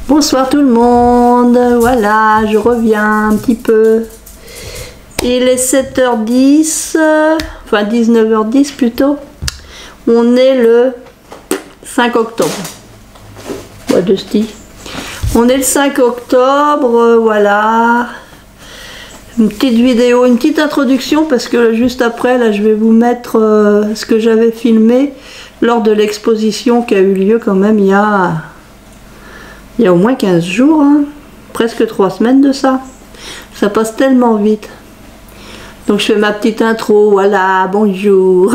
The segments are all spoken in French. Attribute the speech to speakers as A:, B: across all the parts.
A: Bonsoir tout le monde, voilà, je reviens un petit peu. Il est 7h10, enfin 19h10 plutôt. On est le 5 octobre. What does it? On est le 5 octobre, voilà. Une petite vidéo, une petite introduction parce que juste après, là, je vais vous mettre ce que j'avais filmé lors de l'exposition qui a eu lieu quand même il y a au moins 15 jours, hein, presque 3 semaines de ça. Ça passe tellement vite. Donc je fais ma petite intro, voilà, bonjour.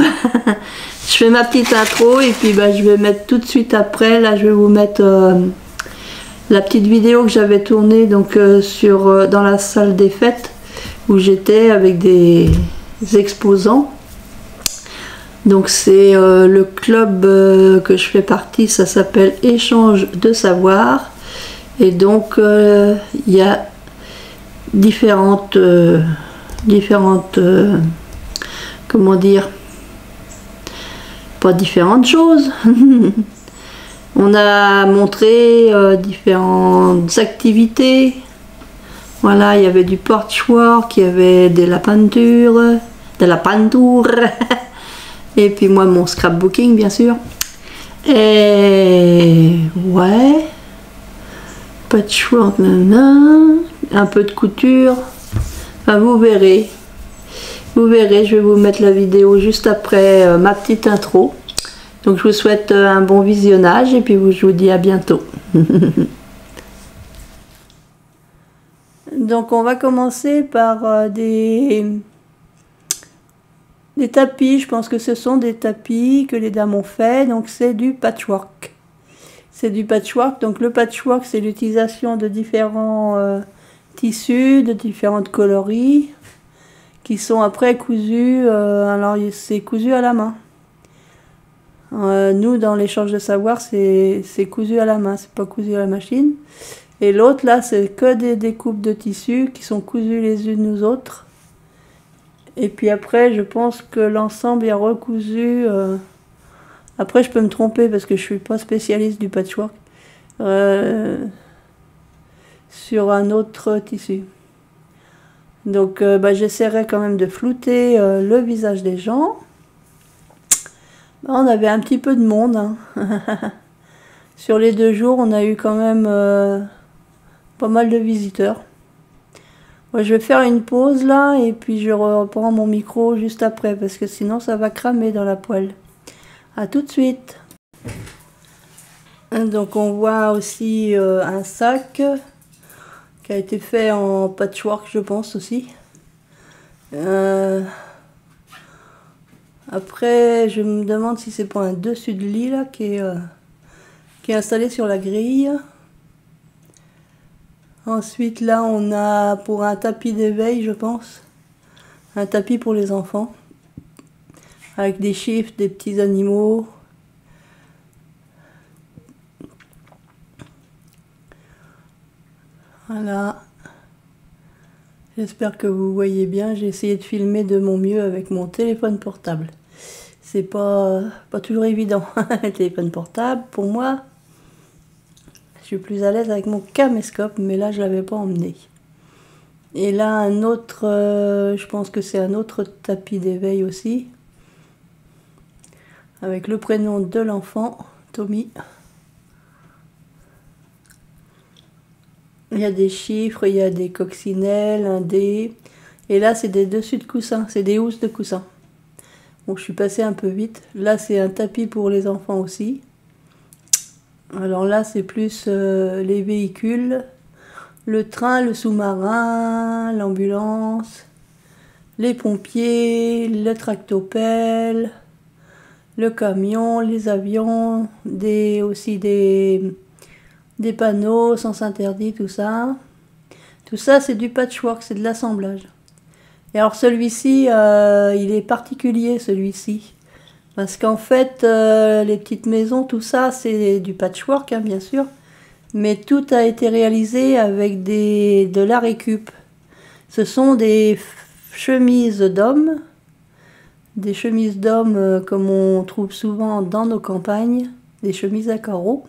A: Je fais ma petite intro et puis bah, je vais mettre tout de suite après, là je vais vous mettre la petite vidéo que j'avais tournée donc, dans la salle des fêtes où j'étais avec des exposants. Donc c'est le club que je fais partie, ça s'appelle Échange de savoir. Et donc il y a différentes comment dire, pas différentes choses. On a montré différentes activités. Voilà, il y avait du patchwork, il y avait de la peinture, et puis moi mon scrapbooking bien sûr. Et ouais, patchwork, un peu de couture. Enfin, vous verrez, je vais vous mettre la vidéo juste après ma petite intro. Donc je vous souhaite un bon visionnage et puis je vous dis à bientôt. Donc on va commencer par des tapis. Je pense que ce sont des tapis que les dames ont fait. Donc c'est du patchwork. C'est du patchwork. Donc le patchwork, c'est l'utilisation de différents tissus, de différentes coloris qui sont après cousus. Alors c'est cousu à la main. Nous dans l'échange de savoir, c'est cousu à la main, c'est pas cousu à la machine. Et l'autre là, c'est que des découpes de tissus qui sont cousues les unes aux autres. Et puis après, je pense que l'ensemble est recousu. Après, je peux me tromper parce que je suis pas spécialiste du patchwork. Sur un autre tissu. Donc bah, j'essaierai quand même de flouter le visage des gens. On avait un petit peu de monde, hein. Sur les 2 jours, on a eu quand même pas mal de visiteurs. Ouais, je vais faire une pause là et puis je reprends mon micro juste après parce que sinon ça va cramer dans la poêle. A tout de suite. Donc on voit aussi un sac qui a été fait en patchwork, je pense aussi. Après, je me demande si c'est pas un dessus de lit là qui est installé sur la grille. Ensuite, là, on a pour un tapis d'éveil, je pense, un tapis pour les enfants, avec des chiffres, des petits animaux. Voilà. J'espère que vous voyez bien. J'ai essayé de filmer de mon mieux avec mon téléphone portable. C'est pas toujours évident, le téléphone portable. Pour moi, je suis plus à l'aise avec mon caméscope, mais là, je l'avais pas emmené. Et là, un autre, je pense que c'est un autre tapis d'éveil aussi, avec le prénom de l'enfant, Tommy. Il y a des chiffres, il y a des coccinelles, un dé. Et là, c'est des dessus de coussins, c'est des housses de coussins. Bon, je suis passée un peu vite. Là, c'est un tapis pour les enfants aussi. Alors là, c'est plus les véhicules, le train, le sous-marin, l'ambulance, les pompiers, le tractopelle, le camion, les avions, aussi des panneaux, sens interdit, tout ça. Tout ça, c'est du patchwork, c'est de l'assemblage. Et alors celui-ci, il est particulier, celui-ci. Parce qu'en fait, les petites maisons, tout ça, c'est du patchwork, hein, bien sûr. Mais tout a été réalisé avec de la récup. Ce sont des chemises d'hommes. Des chemises d'hommes comme on trouve souvent dans nos campagnes. Des chemises à carreaux.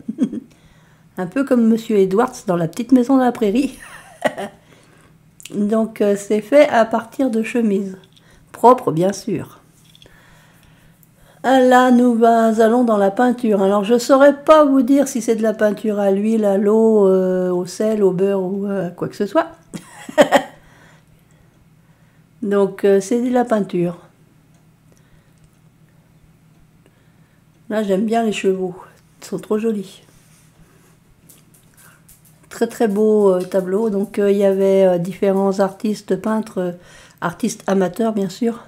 A: Un peu comme Monsieur Edwards dans La Petite Maison de la Prairie. Donc c'est fait à partir de chemises. Propres bien sûr. Là nous allons dans la peinture. Alors je ne saurais pas vous dire si c'est de la peinture à l'huile, à l'eau, au sel, au beurre ou quoi que ce soit. Donc c'est de la peinture. Là j'aime bien les chevaux. Ils sont trop jolis. Très très beau tableau. Donc il y avait différents artistes peintres, artistes amateurs bien sûr,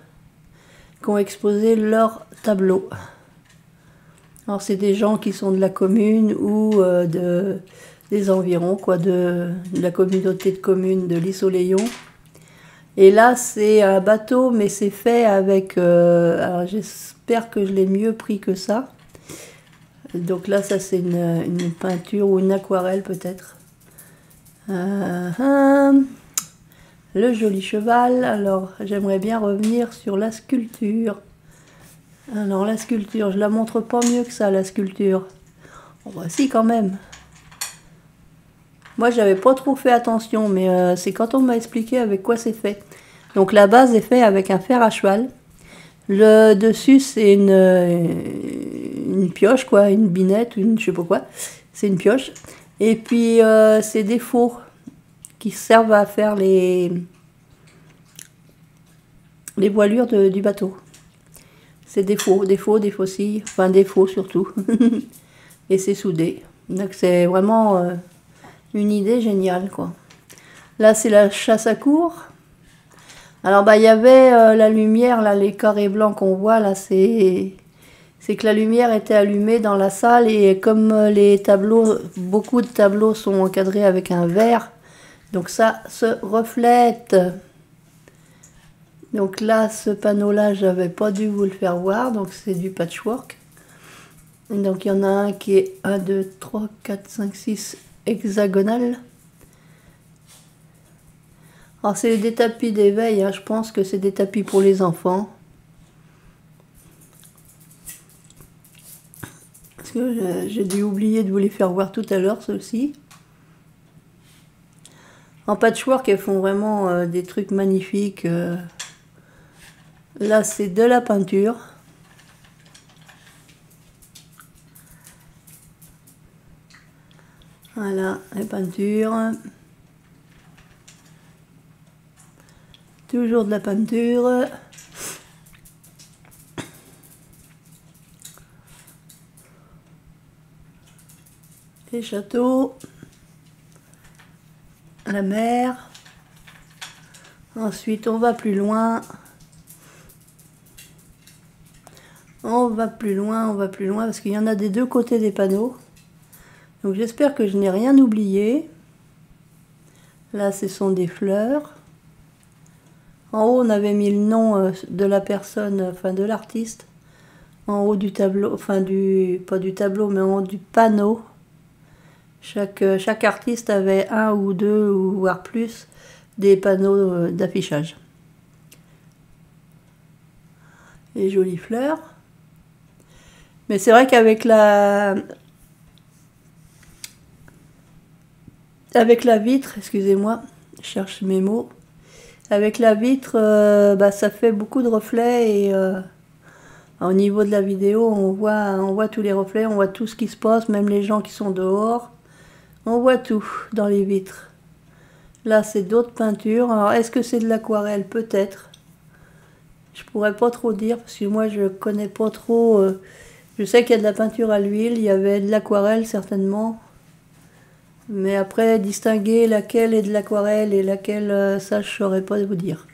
A: qui ont exposé leurs tableaux. Alors c'est des gens qui sont de la commune ou des environs, quoi, de la communauté de communes de l'Isle-aux-Léons. Et là c'est un bateau, mais c'est fait avec... alors j'espère que je l'ai mieux pris que ça. Donc là ça c'est une peinture ou une aquarelle peut-être. Le joli cheval. Alors j'aimerais bien revenir sur la sculpture. Alors la sculpture, je la montre pas mieux que ça, la sculpture. Bon bah si quand même. Moi j'avais pas trop fait attention, mais c'est quand on m'a expliqué avec quoi c'est fait. Donc la base est faite avec un fer à cheval. Le dessus c'est une pioche, quoi, une binette, une je sais pas quoi. C'est une pioche. Et puis c'est des faux qui servent à faire les voilures du bateau. C'est des faucilles, enfin des faux surtout. Et c'est soudé. Donc c'est vraiment une idée géniale, quoi. Là c'est la chasse à courre. Alors bah il y avait la lumière, là les carrés blancs qu'on voit là, c'est que la lumière était allumée dans la salle et comme les tableaux, beaucoup de tableaux sont encadrés avec un verre, donc ça se reflète. Donc là, ce panneau-là, j'avais pas dû vous le faire voir, donc c'est du patchwork. Et donc il y en a un qui est 1, 2, 3, 4, 5, 6 hexagonal. Alors c'est des tapis d'éveil, hein. Je pense que c'est des tapis pour les enfants. Parce que j'ai dû oublier de vous les faire voir tout à l'heure, ceux-ci. En patchwork, elles font vraiment des trucs magnifiques. Là, c'est de la peinture. Voilà, la peinture. Toujours de la peinture. Les châteaux. La mer. Ensuite, on va plus loin. On va plus loin parce qu'il y en a des deux côtés des panneaux. Donc j'espère que je n'ai rien oublié. Là, ce sont des fleurs. En haut, on avait mis le nom de la personne, enfin de l'artiste. En haut du tableau, enfin pas du tableau, mais en haut du panneau. Chaque artiste avait un ou deux, ou voire plus, des panneaux d'affichage. Les jolies fleurs. Mais c'est vrai qu'avec la vitre, excusez-moi, je cherche mes mots. Avec la vitre, bah, ça fait beaucoup de reflets et au niveau de la vidéo, on voit tous les reflets, on voit tout ce qui se passe, même les gens qui sont dehors. On voit tout dans les vitres. Là, c'est d'autres peintures. Alors, est-ce que c'est de l'aquarelle? Peut-être. Je pourrais pas trop dire parce que moi, je connais pas trop. Je sais qu'il y a de la peinture à l'huile, il y avait de l'aquarelle certainement. Mais après, distinguer laquelle est de l'aquarelle et laquelle, ça, je saurais pas vous dire.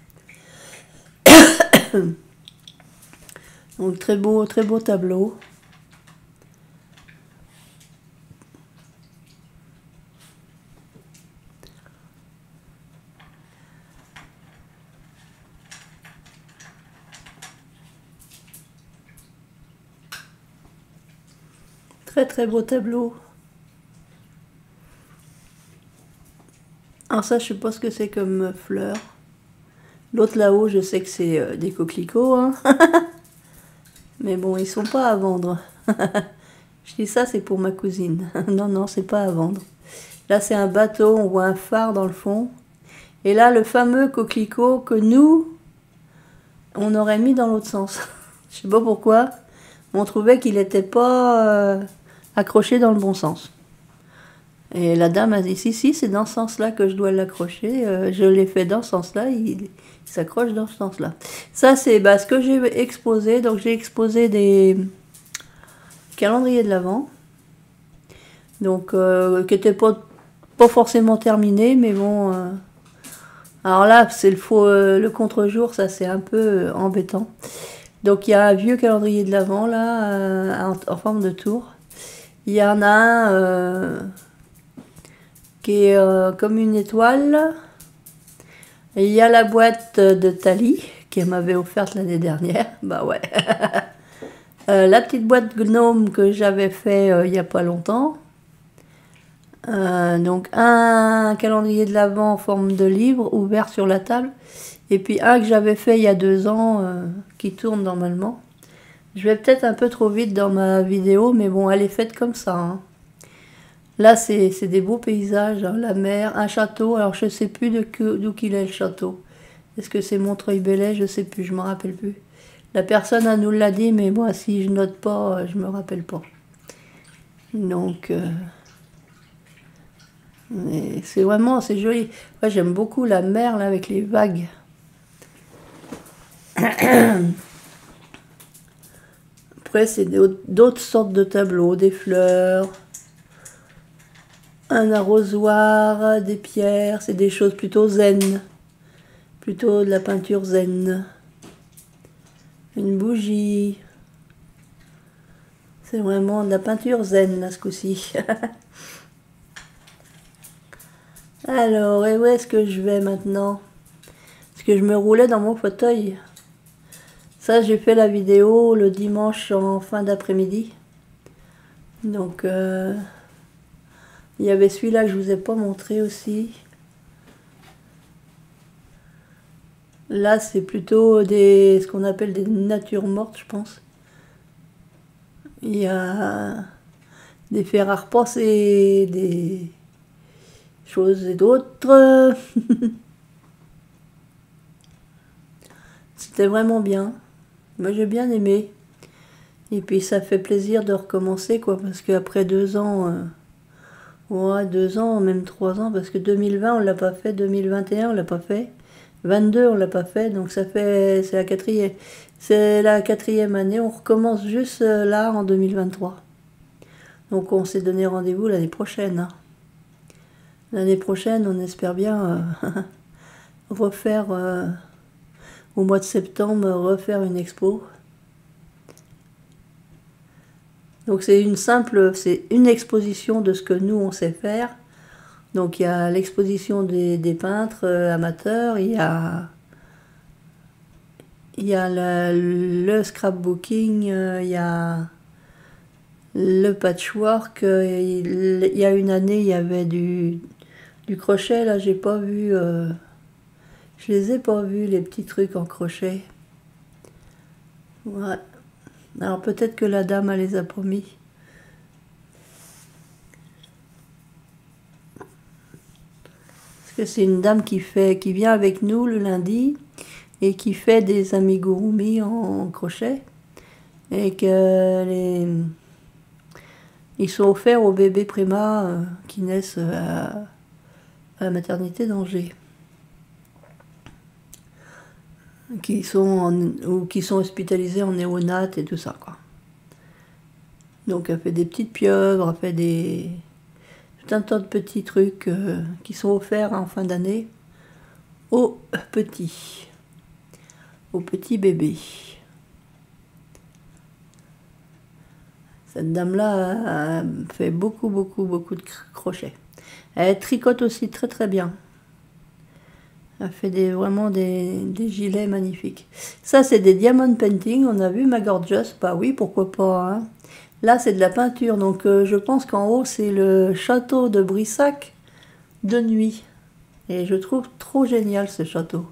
A: Donc, très beau tableau. Très beau tableau. Alors ça, je sais pas ce que c'est comme fleur. L'autre là-haut, je sais que c'est des coquelicots. Hein. Mais bon, ils sont pas à vendre. Je dis ça, c'est pour ma cousine. Non, non, c'est pas à vendre. Là, c'est un bateau, on voit un phare dans le fond. Et là, le fameux coquelicot que nous, on aurait mis dans l'autre sens. Je sais pas pourquoi. On trouvait qu'il n'était pas accroché dans le bon sens. Et la dame a dit, si, c'est dans ce sens-là que je dois l'accrocher. Je l'ai fait dans ce sens-là, il s'accroche dans ce sens-là. Ça, c'est ce que j'ai exposé. Donc, j'ai exposé des calendriers de l'Avent. Donc, qui n'étaient pas forcément terminés, mais bon... alors là, c'est le contre-jour, ça, c'est un peu embêtant. Donc, il y a un vieux calendrier de l'Avent, là, en forme de tour. Il y en a un... qui est comme une étoile. Et il y a la boîte de Thalie, qu'elle m'avait offerte l'année dernière. Bah ouais. La petite boîte gnome que j'avais fait il n'y a pas longtemps. Donc un calendrier de l'Avent en forme de livre, ouvert sur la table. Et puis un que j'avais fait il y a 2 ans, qui tourne normalement. Je vais peut-être un peu trop vite dans ma vidéo, mais bon, elle est faite comme ça, hein. Là, c'est des beaux paysages, hein, la mer, un château. Alors, je ne sais plus d'où qu'il est le château. Est-ce que c'est Montreuil-Bellay? Je ne sais plus, je ne me rappelle plus. La personne nous l'a dit, mais moi, si je note pas, je ne me rappelle pas. Donc, c'est joli. Moi, j'aime beaucoup la mer, là, avec les vagues. Après, c'est d'autres sortes de tableaux, des fleurs... un arrosoir, des pierres, c'est des choses plutôt zen. Plutôt de la peinture zen. Une bougie. C'est vraiment de la peinture zen, là, ce coup-ci. Alors, et où est-ce que je vais maintenant? Parce que je me roulais dans mon fauteuil. Ça, j'ai fait la vidéo le dimanche en fin d'après-midi. Donc... il y avait celui-là que je ne vous ai pas montré aussi. Là, c'est plutôt ce qu'on appelle des natures mortes, je pense. Il y a des fers à repasser, des choses et d'autres. C'était vraiment bien. Moi, j'ai bien aimé. Et puis, ça fait plaisir de recommencer, quoi, parce qu'après 2 ans... ouais, 2 ans, même 3 ans, parce que 2020, on l'a pas fait, 2021, on l'a pas fait, 22, on l'a pas fait, donc ça fait, c'est la quatrième année, on recommence juste là, en 2023. Donc on s'est donné rendez-vous l'année prochaine, hein. L'année prochaine, on espère bien refaire, au mois de septembre, refaire une expo. Donc c'est une exposition de ce que nous on sait faire. Donc il y a l'exposition des peintres amateurs, il y a le scrapbooking, il y a le patchwork, il y a une année il y avait du crochet, là j'ai pas vu, je les ai pas vus les petits trucs en crochet. Ouais. Alors peut-être que la dame elle les a promis. Parce que c'est une dame qui vient avec nous le lundi et qui fait des amigurumi en crochet. Et que ils sont offerts aux bébés Prima qui naissent à la maternité d'Angers. Qui sont hospitalisés en néonat et tout ça, quoi. Donc elle fait des petites pieuvres, elle fait tout un tas de petits trucs qui sont offerts en fin d'année aux petits bébés. Cette dame-là fait beaucoup de crochets. Elle tricote aussi très très bien. Elle fait vraiment des gilets magnifiques. Ça, c'est des diamond painting. On a vu ma gorgeous. Bah oui, pourquoi pas, hein. Là, c'est de la peinture. Donc, je pense qu'en haut, c'est le château de Brissac de nuit. Et je trouve trop génial, ce château.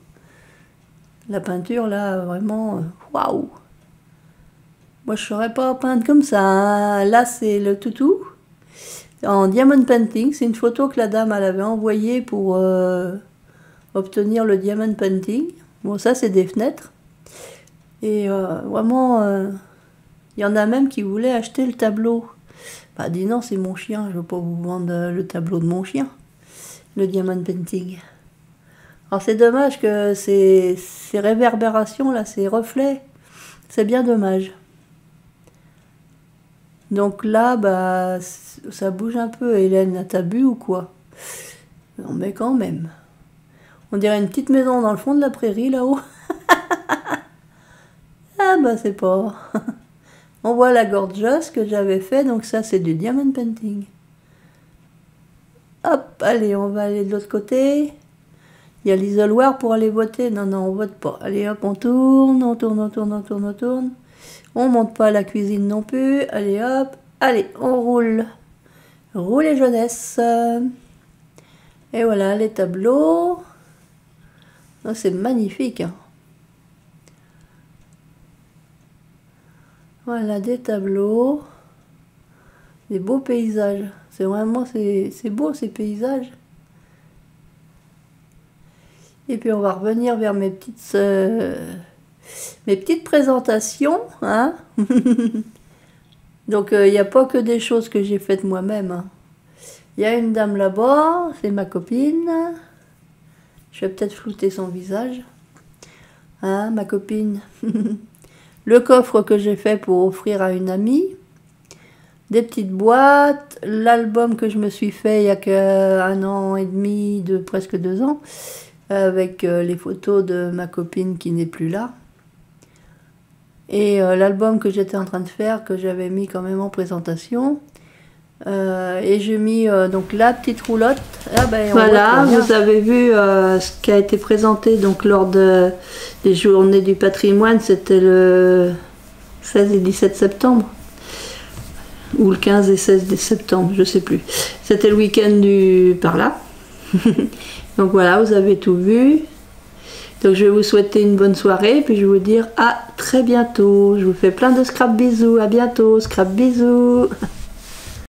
A: La peinture, là, vraiment, waouh. Moi, je ne saurais pas peindre comme ça, hein. Là, c'est le toutou en diamond painting. C'est une photo que la dame elle avait envoyée pour obtenir le diamond painting. Bon, ça, c'est des fenêtres. Et vraiment, il y en a même qui voulaient acheter le tableau. Bah, dis non, c'est mon chien. Je ne veux pas vous vendre le tableau de mon chien, le diamond painting. Alors, c'est dommage que ces réverbérations, là, ces reflets, c'est bien dommage. Donc là, bah, ça bouge un peu. Hélène, t'as bu ou quoi? Non, mais quand même. On dirait une petite maison dans le fond de la prairie, là-haut. Ah, bah, c'est pas... On voit la gorgeous que j'avais fait. Donc ça, c'est du diamond painting. Hop, allez, on va aller de l'autre côté. Il y a l'isoloir pour aller voter. Non, non, on vote pas. Allez, hop, on tourne, on tourne, on tourne, on tourne, on tourne. On monte pas à la cuisine non plus. Allez hop. Allez, on roule. Roule et jeunesse. Et voilà les tableaux. Oh, c'est magnifique. Hein. Voilà des tableaux. Des beaux paysages. C'est vraiment, c'est beau ces paysages. Et puis on va revenir vers mes petites présentations, hein. Donc il n'y a pas que des choses que j'ai faites moi-même. Hein. Il y a une dame là-bas, c'est ma copine. Je vais peut-être flouter son visage. Hein, ma copine. Le coffre que j'ai fait pour offrir à une amie. Des petites boîtes. L'album que je me suis fait il y a qu'un an et demi, presque 2 ans. Avec les photos de ma copine qui n'est plus là. Et l'album que j'étais en train de faire, que j'avais mis quand même en présentation. Et j'ai mis donc la petite roulotte. Ah ben, voilà, vous avez vu ce qui a été présenté donc, lors des journées du patrimoine. C'était le 16 et 17 septembre. Ou le 15 et 16 septembre, je ne sais plus. C'était le week-end par là. Donc voilà, vous avez tout vu. Donc je vais vous souhaiter une bonne soirée, puis je vais vous dire à très bientôt. Je vous fais plein de scrap bisous, à bientôt, scrap bisous.